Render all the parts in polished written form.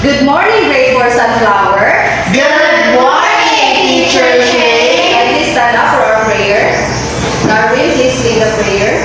Good morning, grade 4 Sunflower. Good morning, Teacher Shay. Please stand up for our prayer. Darwin, please lead the prayer.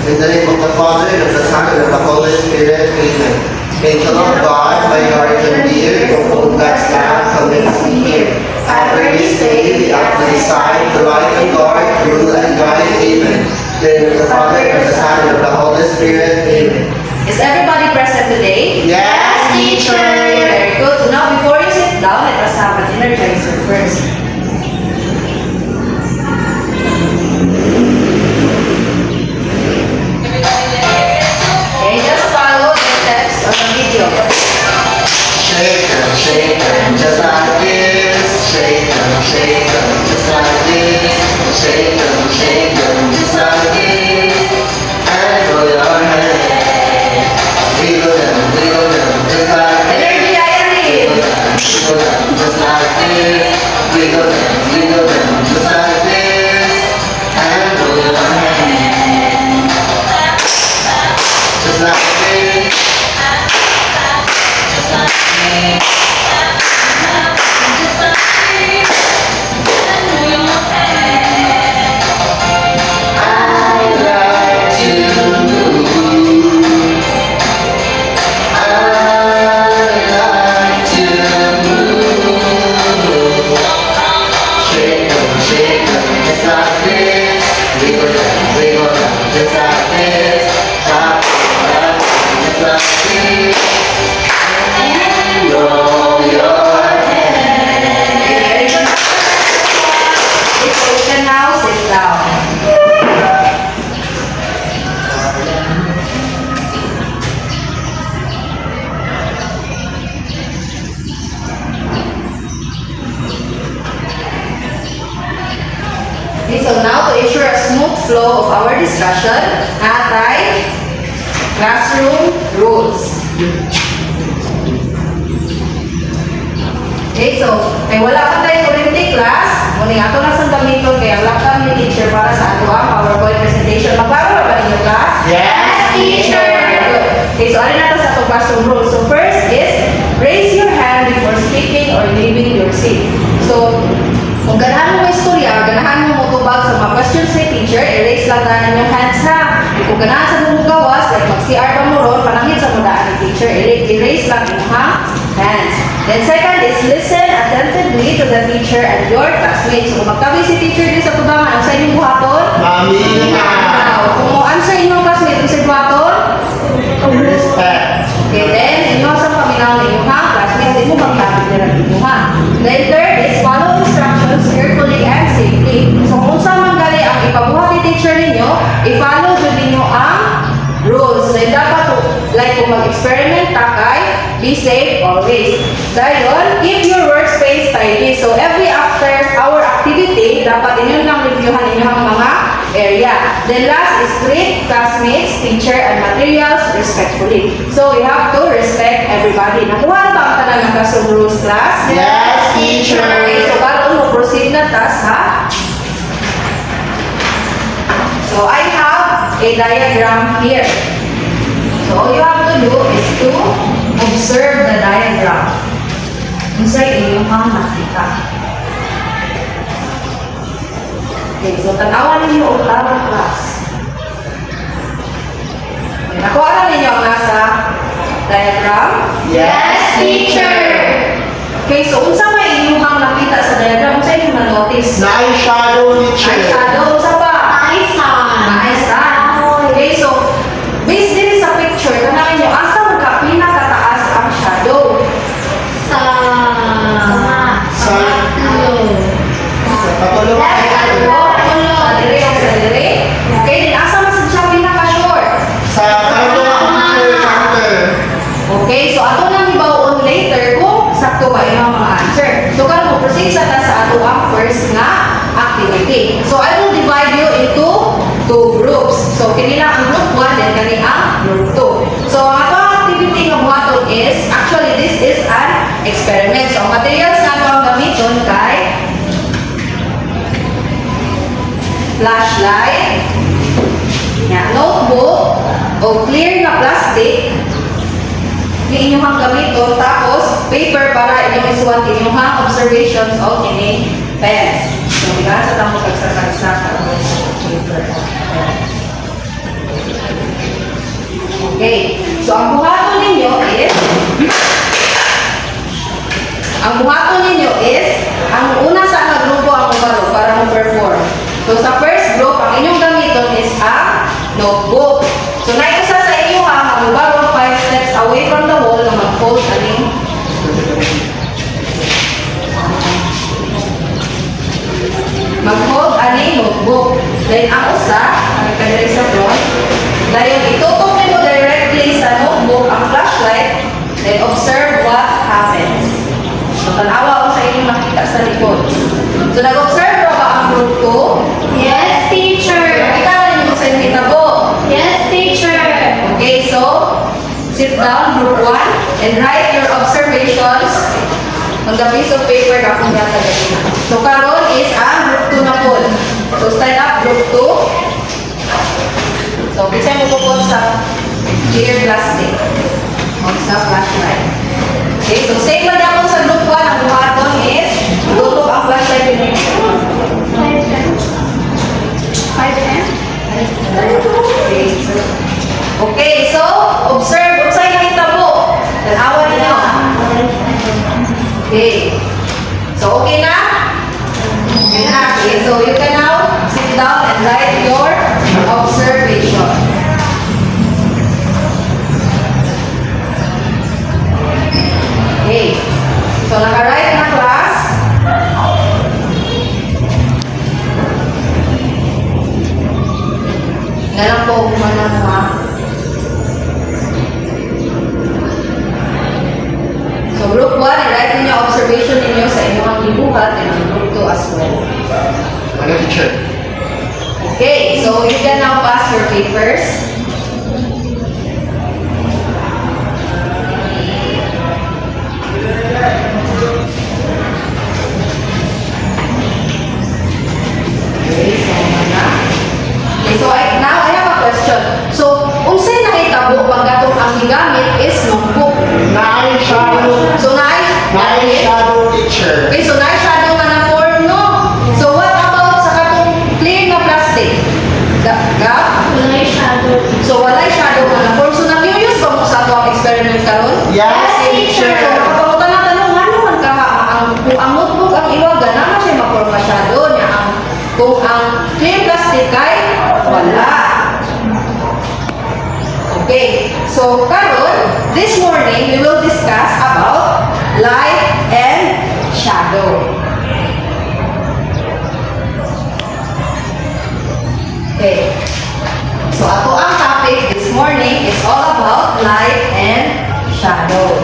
In the name of the Father, and of the Son, and of the Holy Spirit, amen. Angel of God, my guardian dear, to hold God's lamp, commence me here. Ever we stay, we up to his side, to light and guard, to rule and guide, amen. In the name of the Father, and of the Son, and of the Holy Spirit, amen. Is everybody present today? Yes, teacher! Very good. So now, before you sit down, let us have an energizer first. Okay, just follow the steps on the video. Shake them, just like this. Shake them, just like this. Shake them, just like this. And throw your hands. Wiggle them, just like this. Energy, Irene. Wiggle them, just like this. Wiggle them, just like this. And throw your hands. Just like this. Just like this. So now, to ensure a smooth flow of our discussion, anti-classroom rules. Okay, so, wala pa tayo currently class. Muna ato na sa gamiton, kaya wala kami teacher para sa ato ang PowerPoint presentation. Magpapala ba ninyo class? Yes, teacher! Good. Okay, so alin nato sa ato classroom rules. So first is, raise your hand before speaking or leaving your seat. So, kung ganahan mo istorya, ganahan mo mutubag sa mga questions ni teacher, erase lang na yung hands ha. Kung ganahan sa mong gawas, like mag-CR ba mo ron, panangit sa mudaan ni teacher, erase lang yung hands. Then second is listen attentively to the teacher and your classmates. So kung magtabi si teacher din sa tubangan, ang sa inyong buhaton? Mami! Kung mo answer inyong classmate, ang sa buhaton? Respect! Okay, then, inyo sa paminaw na inyong classmates, hindi mo magtabi nila dito ha. Then third is follow instructions carefully and safely. So kung saan man gali ang ipabuhat ni teacher ninyo, i-follow din ninyo ang rules. So dapat, like kung mag-experiment takay, be safe always. Dahil, keep your workspace tidy. So every after our activity, dapat inyo lang reviewhan inyong mga area. Then last is treat classmates, teacher, and materials respectfully. So we have to respect everybody. Nakuha na ba ang tanan ng classroom rules, class? Yes, teacher! Okay, so bago mo proceed na task, ha? So I have a diagram here. So all you have to do is to observe the diagram. Inside inyong nakita. Okay, so tanawan ninyo ang tawag class. Okay, nakuha na ninyo ang nasa diagram? Yes, teacher! Okay, so unsa may inyong nakita sa diagram? Unsa inyong na-notice? Na-eyeshadow, teacher! Eyeshadow, unsa pa? Na-sun. Okay, so based din sa picture, tanawan ninyo, asa pinakataas ang shadow? Sa patulong. Okay, din asa mas siya pinaka-short? Sa counter. Okay, so ato lang ibawon later kung sakto ba yung mga answer. So karon mo proceed sa ato ang first nga activity. So I will divide you into two groups. So kanina ang group 1 then kani ang group 2. So ang ato activity nga buhaton is actually this is an experiment. So ang materials nga ato ang gamiton kay flashlight, notebook, o clear na plastic, may inyong gamiton, tapos paper para inyong isuwat inyong observations o kining pens. So, diba? Sa tamo kagsakagsak ang paper. Okay. So, ang buhaton ninyo is ang una sa grupo ang ubaro para mo-perform. So, sa first group, ang inyong gamiton is ang notebook. So, naikusa sa inyo ang ubaro 5 steps away from the wall na mag-fold aning notebook. Then, ang usa, ang kadiri sa front, dahil itutok mo directly sa notebook ang flashlight, then observe what happens. So, tanawa ko sa inyong nakita sa likod. So, nag-observe ba ang group 2? Yes, teacher. Nakita rin mo sa inyong kitabo? Yes, teacher. Okay, so, sit down, group 1, and write your observations on the piece of paper na kung yata ganyan. So, karon is ang group 2 na po. So, stand up, group 2. So, bisa mo po sa clear plastic. O sa flashlight. Okay, so same lang ako sa group 1. Ang buhaton is tutok ang flashlight din. 5M? Okay, so observe. Unsay nakita mo? Tanawan ninyo. Okay. So, okay na? Okay na. Okay, so you can now sit down and write your observation. Okay. So, naka-write na class. Ngayon po, kumana mo ha. So, group 1, i-write ninyo observation ninyo sa inyong libuhat and ang group 2 as well. Ano, teacher? Okay, so you can now pass your papers. Okay, so now I have a question. So, unsay nakitabo pag gatong ang gigamit is notebook. Nine shadow. So, Nine shadow, teacher. okay, so shadow ka na form, no? So, what about sa katong clear na plastic? Walay shadow. So, walay shadow ka na form. So, nag-use ba mo sa ito ang experiment karon? Yes, So, teacher. nakapangutan na tanong, ano man ka kung ang notebook ang iwaga, naman siya ma-form shadow niya. Kung ang clear plastic ay wala. Okay, so karon, this morning, we will discuss about light and shadow. Okay, so ato ang topic this morning is all about light and shadow.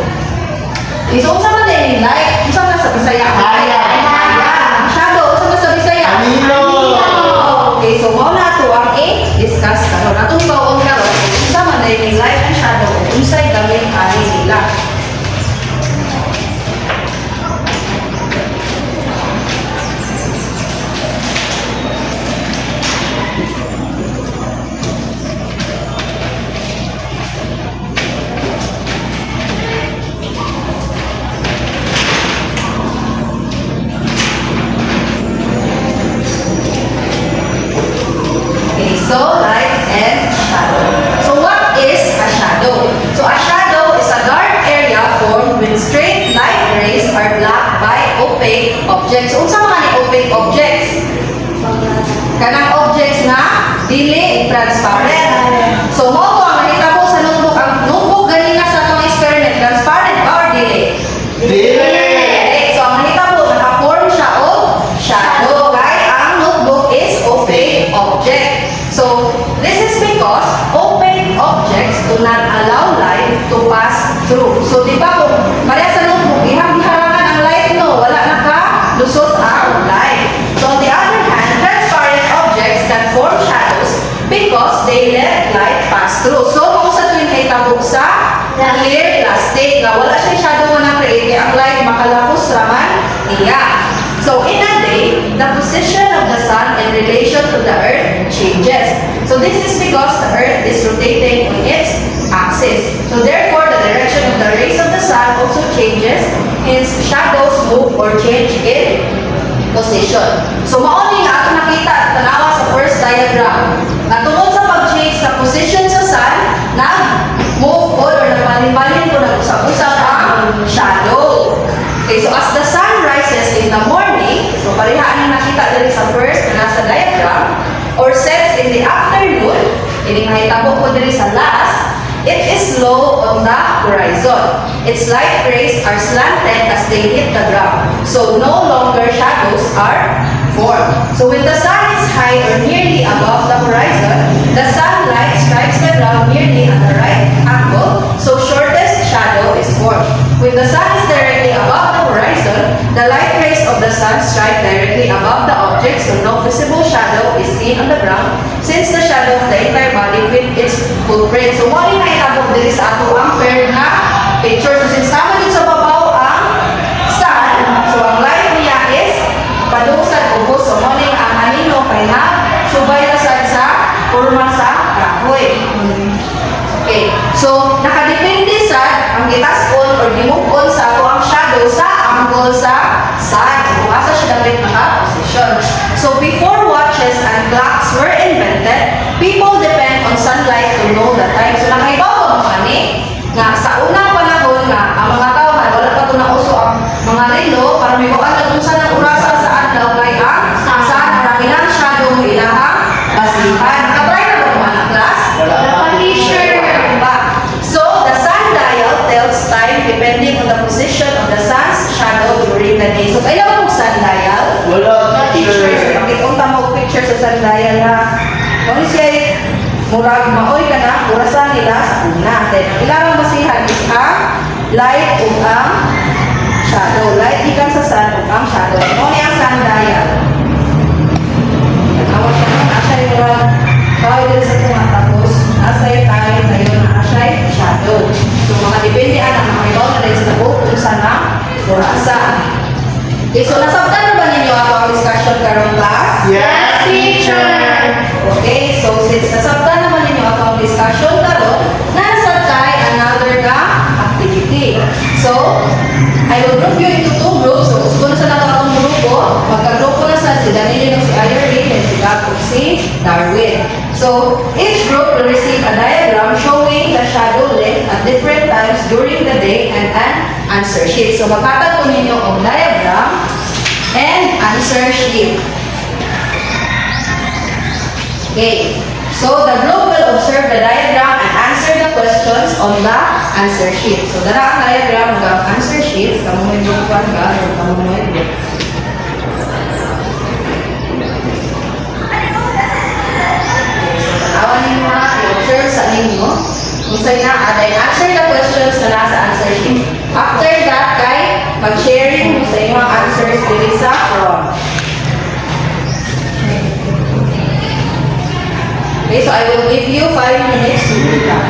Okay, so unsa man din light? Unsa man sa Bisaya? Haya. Ang shadow, unsa man sa Bisaya? Anino. Okay, so mao na ato ang i-discuss karon. Atong bawon karon, unsa man din light and shadow, unsay gamit ani nila. Okay, so light and shadow. So what is a shadow? So a shadow is a dark area formed when straight light rays are blocked by opaque objects. Unsa man ni opaque objects? Kanang objects na dili transparent. So mo to ang nakita mo sa notebook. Ang notebook ganina sa itong experiment, transparent ba or dili? Dili. So ang nakita mo, naka-form siya o shadow. Kaya ang notebook is opaque object. So this is because opaque objects do not allow light to pass through. So di ba kung pareha sa notebook, iharangan ang light, no? Wala naka-lusot ang light. So on the other hand, transparent objects can form shadows because they let light pass through. So kung sa tuwing kay tabog sa clear plastic, na wala siya shadow na na-create, ang light makalapos raman niya. So in a day, the position of the sun in relation to the earth changes. So this is because the earth is rotating on its axis. So therefore, the direction of the rays of the sun also changes means shadows move or change in position. So mao ni nga ato nakita at tanawa sa first diagram. Na tungod sa pag-change sa position sa sun, nag-move or nagbalin-balin po nag-usap-usap ang shadow. Okay, so as the sun rises in the morning, so parihaan yung nakita din sa first na nasa diagram, or sets in the afternoon, ini mahitabo po din sa last, it is low on the horizon. Its light rays are slanted as they hit the ground, so no longer shadows are formed. So when the sun is high or nearly above the horizon, the sunlight strikes the ground nearly at the right angle, so shortest shadow is formed. When the sun is directly above the horizon, the light rays of the sun strike directly above the object, so no visible shadow is seen on the ground, since the shadow of the entire body with its footprint. So mo rin naitabog din sa ato ang paired na picture. So since tama din sa babaw ang sun, so ang light niya is padungsad ubos. So mo rin ang anino kay na subay na sa kurma sa kahoy. Okay, so nakadepende sa ang gitaskon or gimukon sa ato ang shadow sa angle sa sun. Kung asa siya dapat naka-position. So before watches and clocks were invented, people depend on sunlight to know the time. So nakaibaw mo kani nga sa unang panahon nga ang mga tao nga wala pa ito na uso ang mga relo para may buwan na kung saan ang urasa sa adlaw kay ang sun. Marami ng shadow mo ilahang basihan. Nakatry na ba mo anak class? Teacher. So the sundial tells time depending on the position of the sun's shadow during the day. So kailan mong sundial? Wala, Teacher. teacher. Pagkipunta mo picture sa sundial na kung siya murag maoy ka na, orasan nila sa una. Then ang ilang basihan is ang light o ang shadow. Light ikan sa sun o ang shadow. Kung ang sundial. Nagawag siya na, asya yung murag kaway din sa tunga. Tapos asay tayo ngayon na asya'y shadow. So mga depende ang mga ibaw na rin sa tabok kung saan ang orasan. Okay, so nasabtan na ba ninyo ako ang discussion karong class? Yes, teacher. Okay, so since nasabtan naman ninyo ako ang discussion karon, nasabtay another na activity. So, I will group you into two groups. So, gusto na sa nakakang grupo, magka-grupo na sa si Danilo, si Irene, and si Gato, si Darwin. So, each group will receive a diagram showing the shadow length at different times during the day and an answer sheet. So, magkatag po ninyo ang diagram and answer sheet. Okay, so the group will observe the diagram and answer the questions on the answer sheet. So, dala ang diagram ng answer sheet. Kamu may grupuan ka o kamu may group. Awan ninyo na, i-observe sa ninyo. Kung sa'yo na, then answer the questions na nasa answer sheet. After that, kay mag-sharing mo sa inyo ang answers dili sa front. Okay, so I will give you 5 minutes to do that.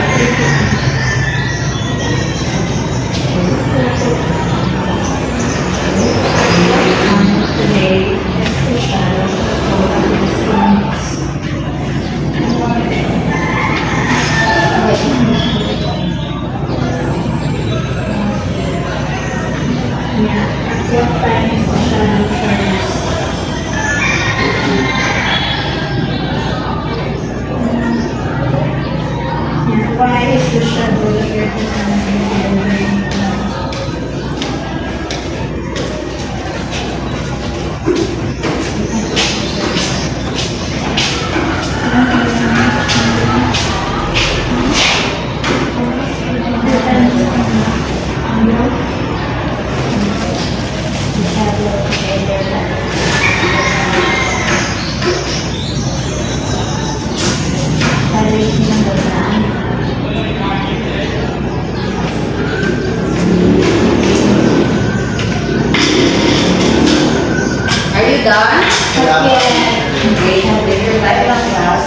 What time is the shadow first? Why is the shadow here? Are you done? Yeah. Okay, take your time lang class.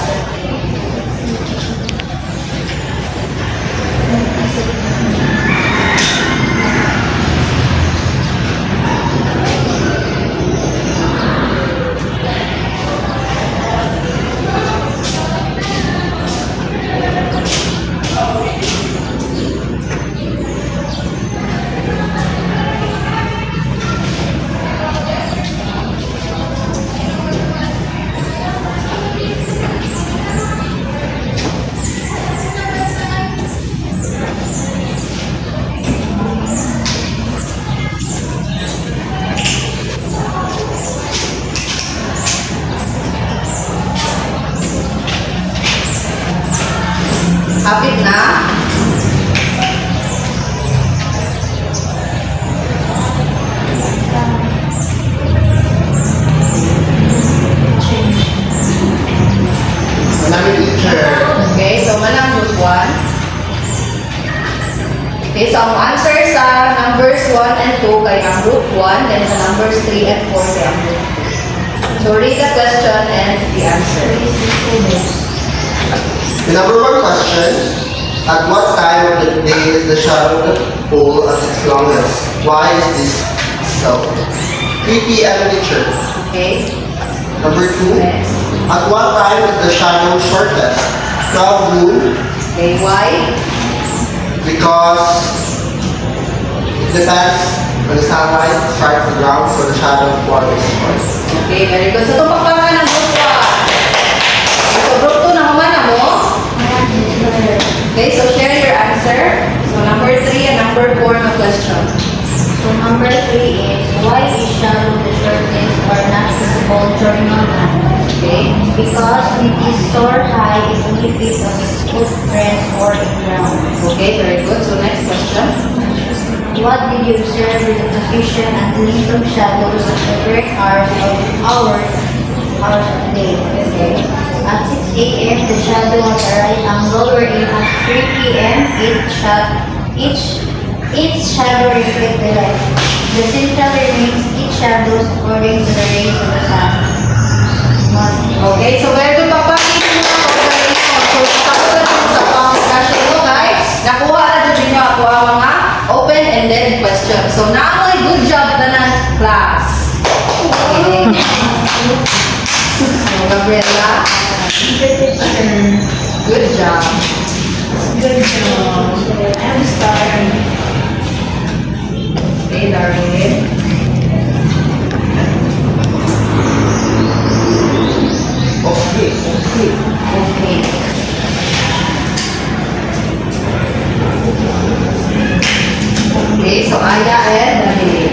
2 kay ang group 1, then sa numbers 3 and 4 kay ang group 2. So read the question and the answer. The number 1 question, at what time of the day is the shadow of the pole at its longest? Why is this so? 3 p.m. teacher. Okay. Number 2, Next. at what time is the shadow shortest? 12 noon, Okay, why? because it depends when the sunlight strikes the ground, so the shadow form is short. Okay, very good. So tupakpakan ng group 1. So group 2 na humana mo. Okay, so share your answer. So number 3 and number 4 na question. So number 3 is, why is shadow the shortest or not visible during night? Okay. Because it is soar high, it only fits on its footprints or in ground. Okay, very good. So next question. What did you observe with the position and length of shadows at the correct hours of the day? Okay. At 6 a.m., the shadow at the right angle, wherein at 3 p.m., each shadow reflects the light. The central remains each shadow according to the rays of the sun. Okay, so very good papakita mo ang organization. So sasagot sa pang-discussion mo guys, nakuha na dyan nyo ako ang mga open-ended questions. So now, good job na ng class. Okay. So Gabriela, good job. Good job. I'm sorry. Okay, Darwin. Okay. Okay. Okay, so Aya and David.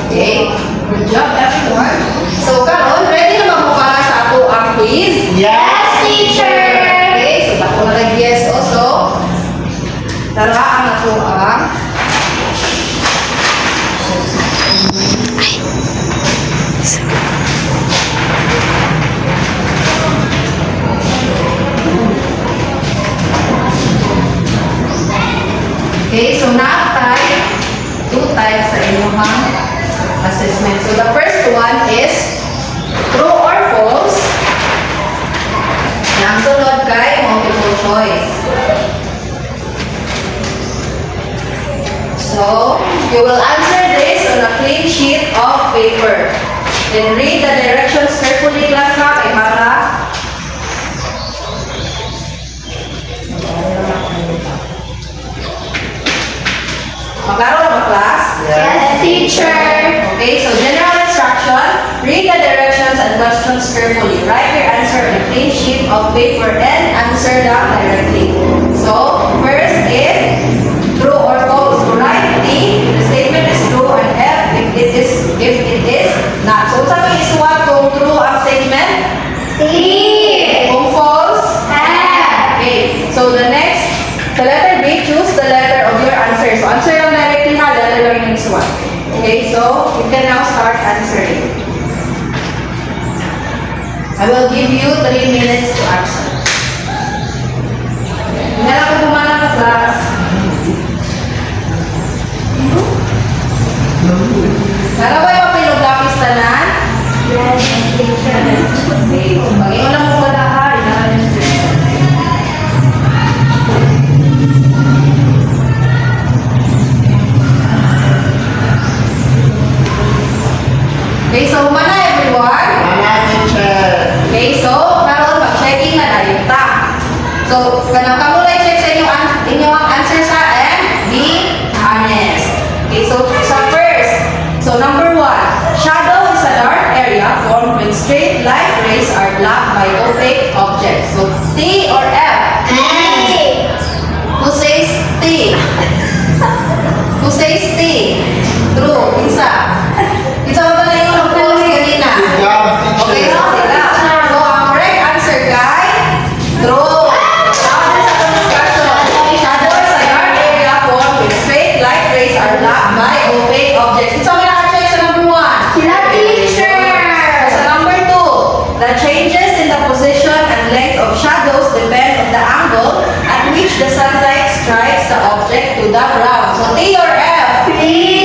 Okay, good job everyone. So karon, ready na ba mo para sa ato ang quiz? Yes, teacher! Okay, so ako na nag-yes also. Tara ang ato ang okay, so na-type 2 types sa inyong assessment. So the first one is true or false. Ang sunod kay multiple choice. So, you will answer this on a clean sheet of paper. Then read the directions carefully, class ha, kay para maglaro na ba, class? Yes, teacher! Okay, so general instruction, read the directions and questions carefully. Write your answer on a clean sheet of paper and answer them directly. So, first is true or false. So, write T, the statement is true, and F, if it is not. So, sabi isuwat kung true ang statement? T! Kung false? F! Okay, so the next, the letter B, choose the letter of your answer. So, answer lang directly ha, letter lang yung isuwat. Okay, so you can now start answering. I will give you 3 minutes to answer. Hindi na ako bumana ka, class. Nara ba yung pilog lapis tanan? Yes, teacher. Okay, so pag-iwan lang mo pala ha, inahan yung system. Okay, so humana everyone. Okay, so karon mag-checking na tayo ta. So, kanang kamo like check sa inyong answer sa and be honest. Okay, so sa first. So number 1, shadow is a dark area formed when straight light rays are blocked by opaque objects. So T or F? A! Who says T? Who says T? True. Isa. Isa ba na yung false kanina? Good job, Okay, teacher. so sila. So ang correct answer guy, true. Shadow is a discussion. Shadow is a dark area formed when straight light rays are blocked by opaque objects. So may naka-check sa number 1. Sila, teacher! So number 2, the changes in the position and length of shadows depend on the angle at which the sunlight strikes the object to the ground. So T or F? T!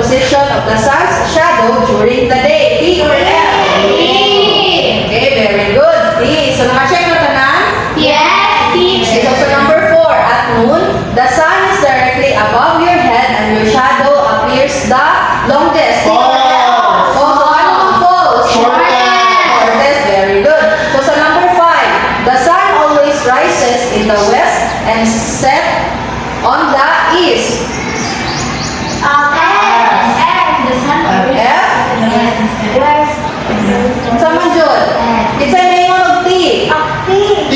position of the sun's shadow during the day? T or F? Okay, very good. D. So, naka-check na tanan? Yes, Okay, teacher. so number 4, at noon, the sun is directly above your head and your shadow appears the longest. False. Oh, so ano ang false? Shortest. Very good. So sa number 5, the sun always rises in the west and set on the east. The sun F? Sa manjod, it's a may of T. T.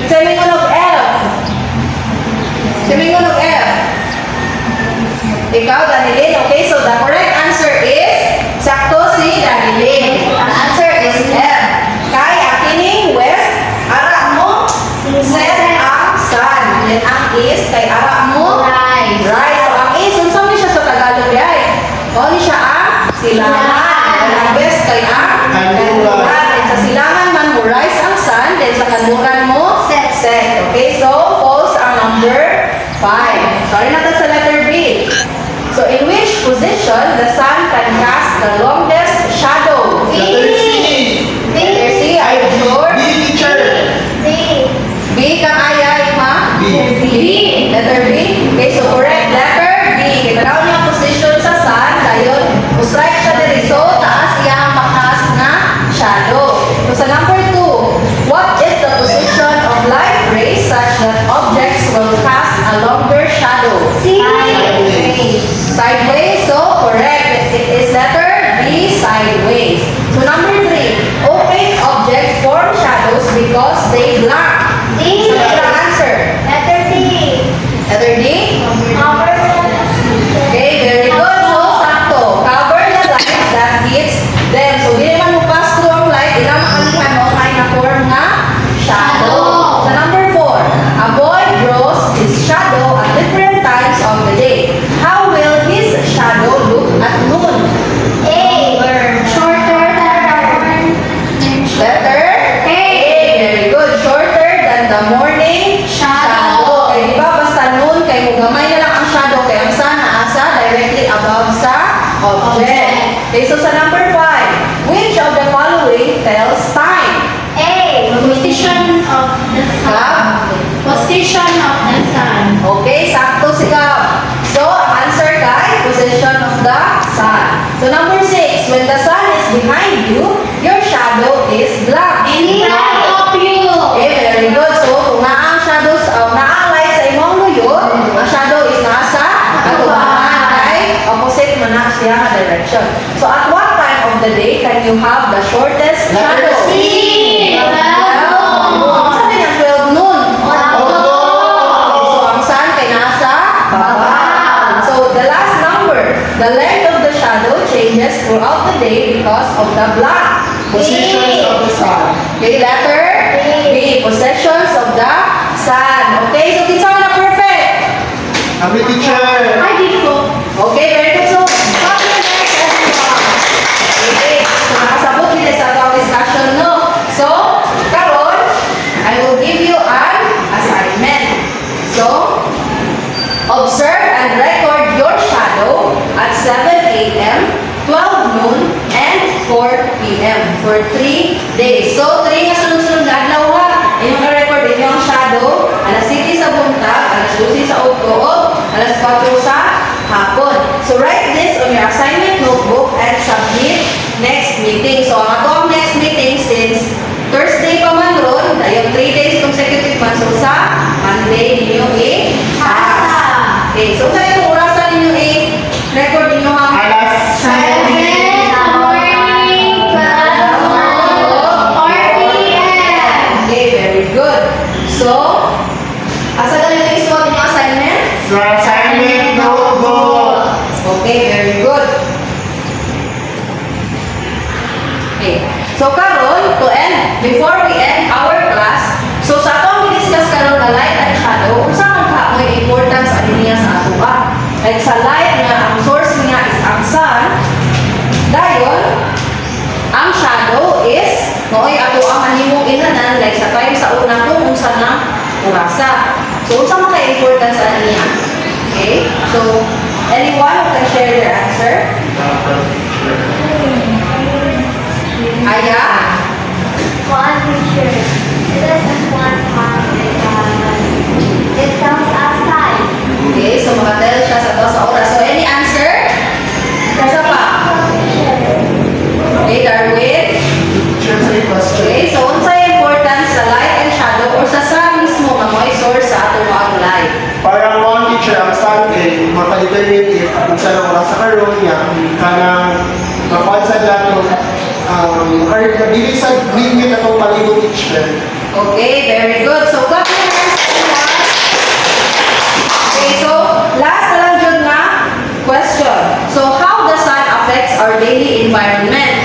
It's a may of F. It's a may of F. Ikaw, Danilin. Okay, so the correct answer is sakto si Danilin. Ang answer is F. Kay akining west, ara mo set ang sun. Then ang east, kay ara mo Rise. rise. So ang east, unsa man siya sa Tagalog ay? O ni siya ang silangan. And ang west kay ang kanluran. And sa silangan man mo rise ang sun, then sa kanluran mo Set. set. Okay, so false ang number 5. Sorry na sa letter B. So in which position the sun can cast the longest shadow? Letter C. Letter C, are you sure? B, teacher. B kang ayay, ma? B. Letter B? Okay, so correct. Letter B. Kitaraw niya ang position sa sun. Dayon, strike siya diri. So, taas niya ang makas na shadow. So, sa number 2, what is the position of light rays such that objects will cast a longer shadow? Sideways. So, correct. It is letter B, sideways. So, number 3, opaque objects form shadows because they block. So, ang answer? Letter D? Okay, very good. So, sakto. Cover the light that hits them. So, di naman mo pass through ang light, ilang makalihan mo ay na-form nga shadow. Sa number 4, a boy draws his shadow at different times of the day. How will his shadow look at noon? Letter A. Very good. Shorter than the morning shadow. Okay, di ba? Basta noon, kay mo gamay na lang ang shadow, kay ang sun naasa directly above sa object. Okay, so sa number 5, which of the following tells time? Position of the sun. Okay, sakto si Gab. So, ang answer kay position of the sun. So, number 6, when the sun is behind you, your shadow is black. In front of you. Okay, very good. So, kung naang shadows, naang light sa imong luyo, ang shadow is nasa katubangan ay opposite man na siya nga direction. So, at what time of the day can you have the shortest Letter shadow? C. Ang sabi niya, 12 noon. So, ang sun kay nasa baba. So, the last number, the length of the shadow changes throughout the day because of the black. Positions of the sun. Okay, letter B, possessions of the sun. Okay, so teacher na perfect. Kami, teacher. Okay, very good. So, confidence everyone. Okay, so nakasabot din sa atong discussion, no? So, karon, I will give you an assignment. So, observe and record your shadow at 7 a.m., 12 noon, and 4 p.m. for 3 days. So, 3 na sunod-sunod na adlaw ha. Inyong ka-record inyong shadow, alas 7 sa buntag, alas 12 sa utoog, alas 4 sa hapon. So, write this on your assignment notebook and submit next meeting. So, ang atong next meeting since Thursday pa man ron, dayon 3 days consecutive man. So, sa Monday ninyo okay, so sa itong orasan ninyo record ninyo ha? Alas 7 morning, 12 p.m. Okay, very good. So, asa ka nito isuot ninyo assignment? sa assignment notebook. Okay, very good. Okay. So, karon to end, before we end our class, so sa atong i-discuss karon na light and shadow, unsa man ka may importance ani niya sa ato ba? Like sa light nga ang source niya is ang sun. Dayon, ang shadow is nooy ato ang mahimong inanan like sa time sa una kung unsa na orasa. So unsa man ka importance ani niya? Okay? So Anyone who can share their answer? Aya? One teacher. It doesn't one half. It counts as five. Okay, so makatel siya sa 2 oras. So, any answer? Isa pa? Okay, Darwin? Okay, so unsa yung importance sa light and shadow or sa sun mismo nga mo'y source sa atong mga light? Parang one teacher ang sun kay makadetermine if kung saan ang oras sa karon niya kanang makuha sa lato mabilis sa limit atong palibot teacher. Okay, very good. So, clap your hands, everyone. Okay, so, last na lang dyan na question. So, how the sun affects our daily environment?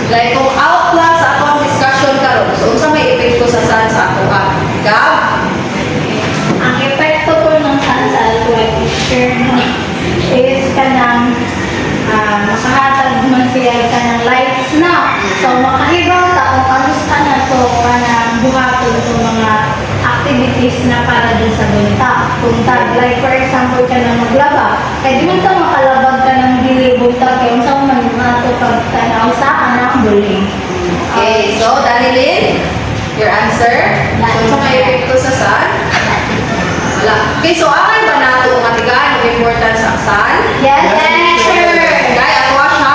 Like, kung out lang sa ato ang discussion karon, so, unsa may epekto sa sun sa ato ka? Gab? Ang epekto po ng sun sa alcohol teacher is kanang makahatag man siya kanang lights na. So makahibaw ta kung kamusta na to kanang buhaton to mga activities na para dun sa bunta. Kung tag, like for example ka na maglaba, kaya di mo ta makalabag ka ng dili bunta kaya unsa man ato pag tanaw sa kanang buling. Okay, so, Danilin, your answer? So, unsa may epekto sa sun? Wala. Okay, so, akay ba nato ang atigaan ang importance sa sun? Yes, Sure. Kaya ato siya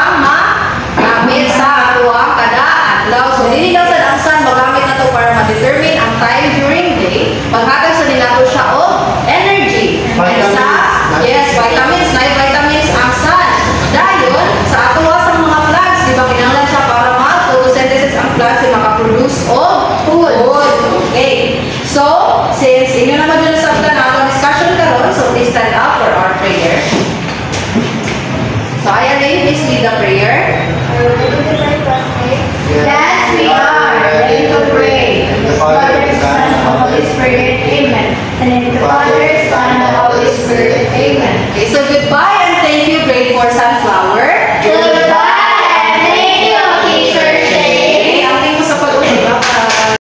magamit sa ato ang kada adlaw. So, dili daw sa ang sun magamit nato para ma-determine ang time during day. Paghatag sa nila to siya o energy. And sa, yes, vitamins, na vitamins ang sun. Dayon, sa ato sa mga plants, di ba kinahanglan siya para ma-photosynthesis ang plants ay makaproduce o food. Okay. So, since inyo naman dun sa ato discussion karon, so please stand up for our prayer. So, Aya Lane, please lead the prayer. yes, we are ready to pray. In the Father, Son, and Holy Spirit, amen. And in the Father, Son, and Holy Spirit, amen. Okay, so goodbye and thank you, grade 4 San